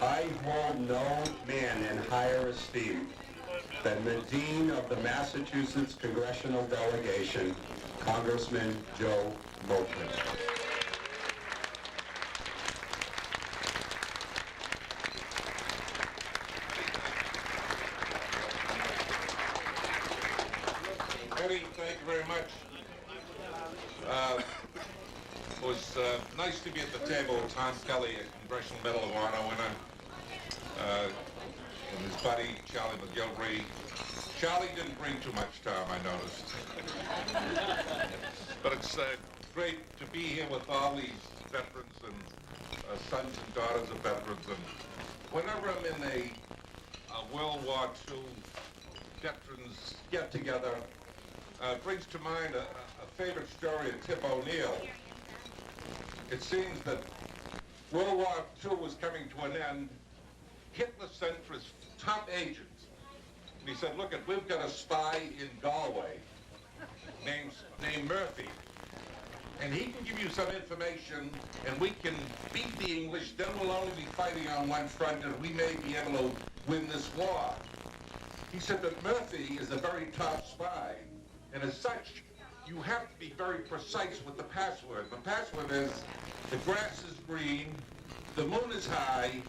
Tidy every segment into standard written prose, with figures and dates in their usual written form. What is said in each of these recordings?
I hold no man in higher esteem than the Dean of the Massachusetts Congressional Delegation, Congressman Joe Moakley. Eddie, thank you very much. It was nice to be at the table with Tom Kelly, a Congressional Medal of Honor winner, and his buddy, Charlie McGilvery. Charlie didn't bring too much time, I noticed. But it's great to be here with all these veterans and sons and daughters of veterans. And whenever I'm in a World War II veterans get-together, brings to mind a favorite story of Tip O'Neill. It seems that World War II was coming to an end. Hitler sent for his top agents. And he said, look, we've got a spy in Galway named Murphy. And he can give you some information, and we can beat the English. Then we'll only be fighting on one front, and we may be able to win this war. He said that Murphy is a very top spy. And as such, you have to be very precise with the password. The password is, the grass is green, the moon is high,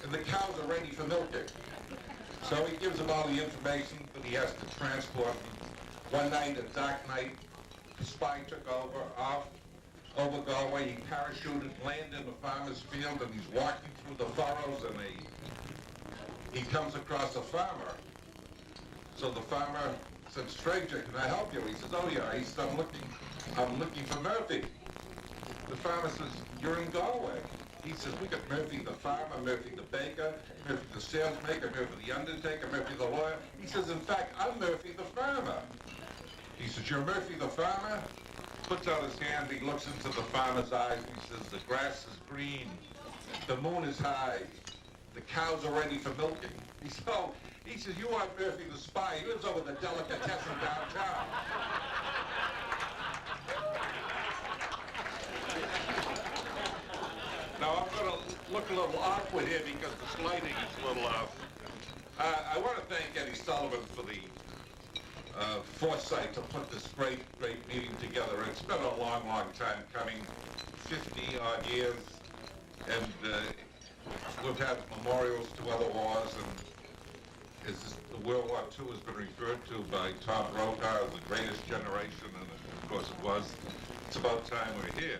and the cows are ready for milking. So he gives them all the information that he has to transport. One night, a dark night, the spy took off over Galway. He parachuted, landed in the farmer's field, and he's walking through the furrows, and he comes across a farmer. So the farmer said, stranger, can I help you? He says, oh yeah. He said, I'm looking for Murphy. The farmer says, you're in Galway. He says, we got Murphy the farmer, Murphy the baker, Murphy the salesmaker, Murphy the undertaker, Murphy the lawyer. He says, in fact, I'm Murphy the farmer. He says, you're Murphy the farmer? Puts out his hand, he looks into the farmer's eyes, and he says, the grass is green, the moon is high, the cows are ready for milking. He says, you are Murphy the spy. He lives over the delicatessen downtown. Now, I'm going to look a little awkward here because the lighting is a little off. I want to thank Eddie Sullivan for the foresight to put this great meeting together. It's been a long time coming, 50-odd years, and we've had memorials to other wars, and the World War II has been referred to by Tom Brokaw as the greatest generation, and of course it was. It's about time we're here.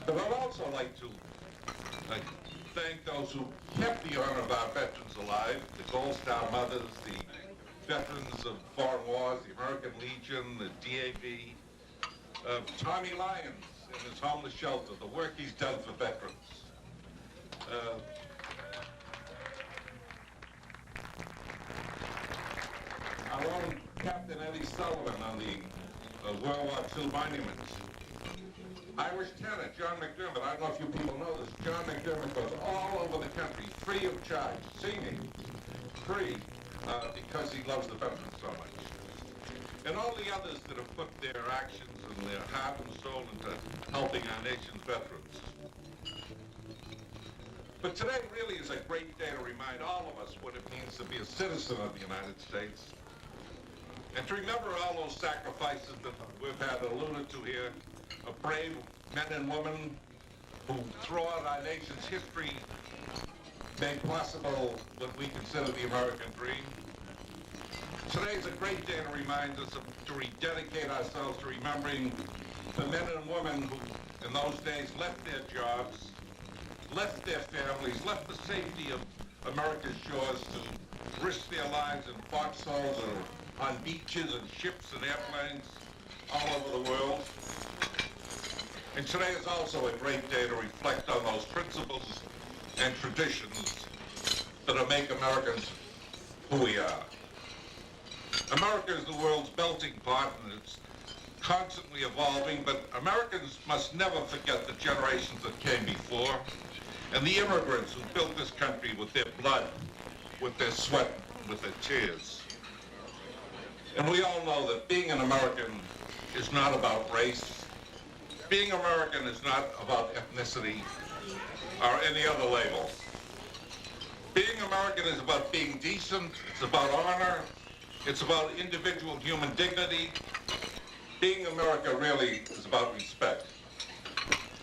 But I'd also like to thank those who kept the honor of our veterans alive, the Gold Star mothers, the veterans of foreign wars, the American Legion, the DAV, Tommy Lyons in his homeless shelter, the work he's done for veterans. Our own Captain Eddie Sullivan on the World War II monuments. Irish tenor John McDermott, I don't know if you people know this, John McDermott goes all over the country free of charge, singing, free, because he loves the veterans so much. And all the others that have put their actions and their heart and soul into helping our nation's veterans. But today really is a great day to remind all of us what it means to be a citizen of the United States. And to remember all those sacrifices that we've had alluded to here, of brave men and women who throughout our nation's history made possible what we consider the American dream. Today is a great day to remind us to rededicate ourselves to remembering the men and women who in those days left their jobs, left their families, left the safety of America's shores to risk their lives in foxholes or on beaches and ships and airplanes all over the world. And today is also a great day to reflect on those principles and traditions that make Americans who we are. America is the world's melting pot, and it's constantly evolving, but Americans must never forget the generations that came before and the immigrants who built this country with their blood, with their sweat, with their tears. And we all know that being an American is not about race. Being American is not about ethnicity or any other label. American is about being decent, it's about honor, it's about individual human dignity. Being America really is about respect.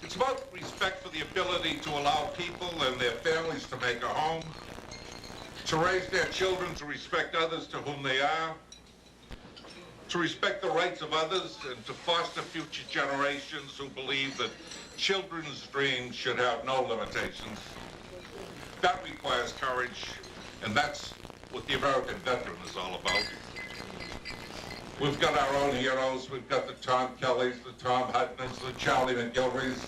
It's about respect for the ability to allow people and their families to make a home, to raise their children to respect others to whom they are, to respect the rights of others, and to foster future generations who believe that children's dreams should have no limitations. That requires courage, and that's what the American veteran is all about. We've got our own heroes. We've got the Tom Kellys, the Tom Huttons, the Charlie McGilverys.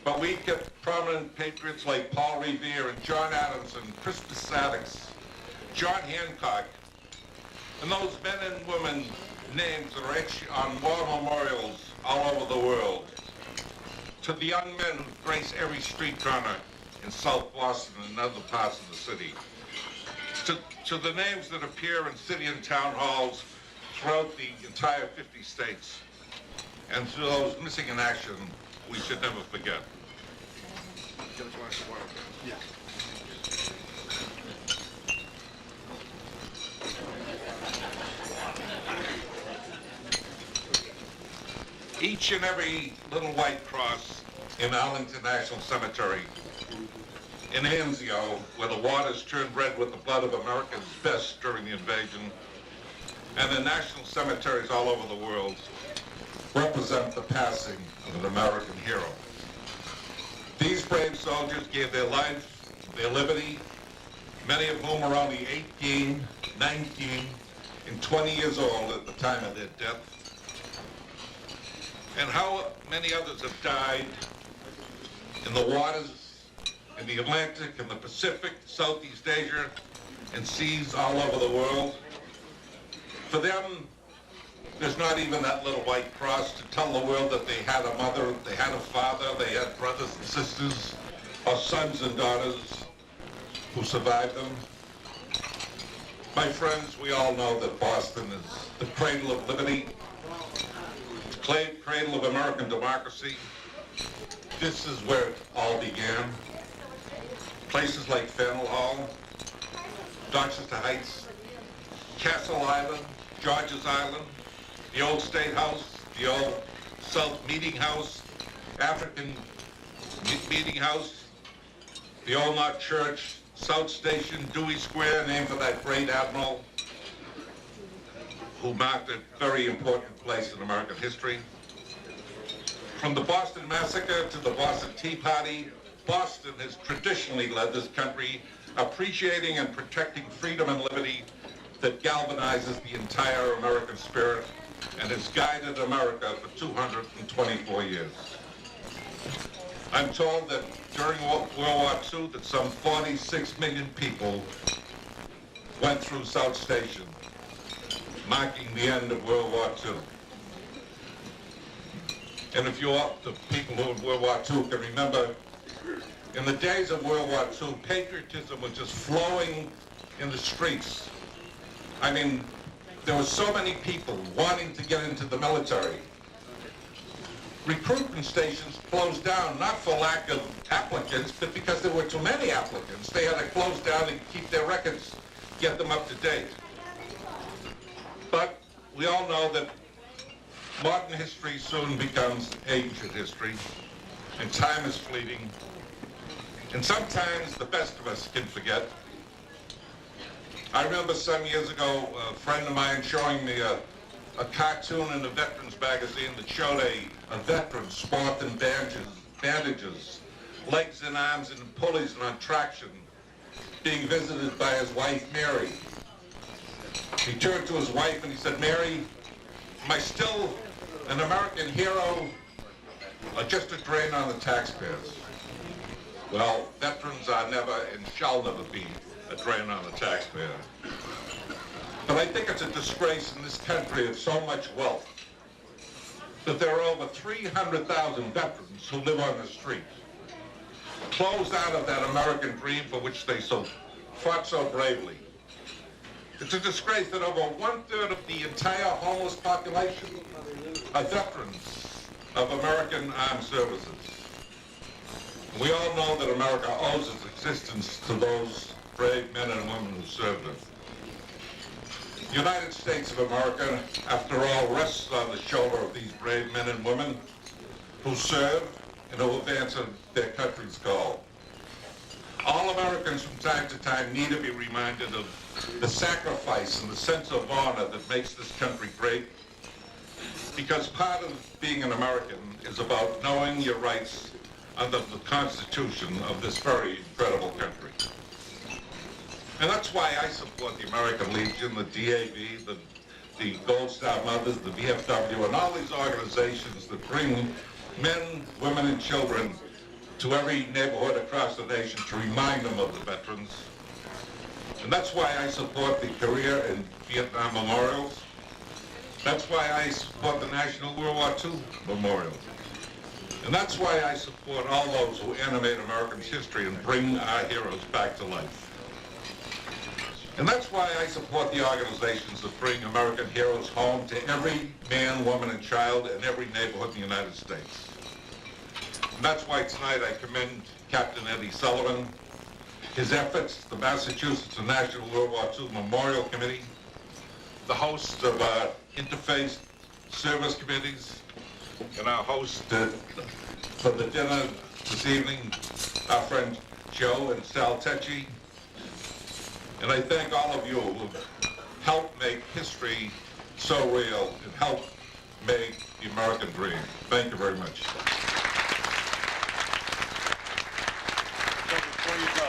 But we get prominent patriots like Paul Revere and John Adams and Crispus Attucks, John Hancock, and those men and women names that are etched on war memorials all over the world. To the young men who grace every street corner in South Boston and other parts of the city. To the names that appear in city and town halls throughout the entire 50 states. And to those missing in action, we should never forget. Yeah. Each and every little white cross in Arlington National Cemetery, in Anzio, where the waters turned red with the blood of America's best during the invasion, and in national cemeteries all over the world, represent the passing of an American hero. These brave soldiers gave their life, their liberty, many of whom were only 18, 19, and 20 years old at the time of their death. And how many others have died in the waters, in the Atlantic, in the Pacific, Southeast Asia, and seas all over the world. For them, there's not even that little white cross to tell the world that they had a mother, they had a father, they had brothers and sisters, or sons and daughters who survived them. My friends, we all know that Boston is the cradle of liberty, the cradle of American democracy. This is where it all began. Places like Faneuil Hall, Dorchester Heights, Castle Island, George's Island, the old State House, the old South Meeting House, African Meeting House, the old North Church, South Station, Dewey Square, named for that great admiral who marked a very important place in American history. From the Boston Massacre to the Boston Tea Party, Boston has traditionally led this country, appreciating and protecting freedom and liberty that galvanizes the entire American spirit and has guided America for 224 years. I'm told that during World War II that some 46 million people went through South Station, marking the end of World War II. And if you are the people who in World War II can remember, in the days of World War II, patriotism was just flowing in the streets. I mean, there were so many people wanting to get into the military. Recruitment stations closed down, not for lack of applicants, but because there were too many applicants. They had to close down and keep their records, get them up to date. But we all know that modern history soon becomes ancient history, and time is fleeting. And sometimes the best of us can forget. I remember some years ago, a friend of mine showing me a cartoon in a veterans magazine that showed a veteran swathed in bandages, legs and arms and pulleys and on traction, being visited by his wife, Mary. He turned to his wife and he said, "Mary, am I still an American hero or just a drain on the taxpayers?" Well, veterans are never and shall never be a drain on the taxpayer. But I think it's a disgrace in this country of so much wealth that there are over 300,000 veterans who live on the street, closed out of that American dream for which they fought so bravely. It's a disgrace that over 1/3 of the entire homeless population are veterans of American armed services. We all know that America owes its existence to those brave men and women who served it. The United States of America, after all, rests on the shoulder of these brave men and women who serve and who have answered their country's call. All Americans from time to time need to be reminded of the sacrifice and the sense of honor that makes this country great, because part of being an American is about knowing your rights under the Constitution of this very incredible country. And that's why I support the American Legion, the DAV, the Gold Star Mothers, the VFW, and all these organizations that bring men, women, and children to every neighborhood across the nation to remind them of the veterans. And that's why I support the Korea and Vietnam memorials. That's why I support the National World War II Memorial. And that's why I support all those who animate America's history and bring our heroes back to life. And that's why I support the organizations that bring American heroes home to every man, woman, and child in every neighborhood in the United States. And that's why tonight I commend Captain Eddie Sullivan, his efforts, the Massachusetts National World War II Memorial Committee, the host of interfaith service committees, and our host for the dinner this evening, our friend Joe and Sal Tecci. And I thank all of you who have helped make history so real and helped make the American dream. Thank you very much. So before you go,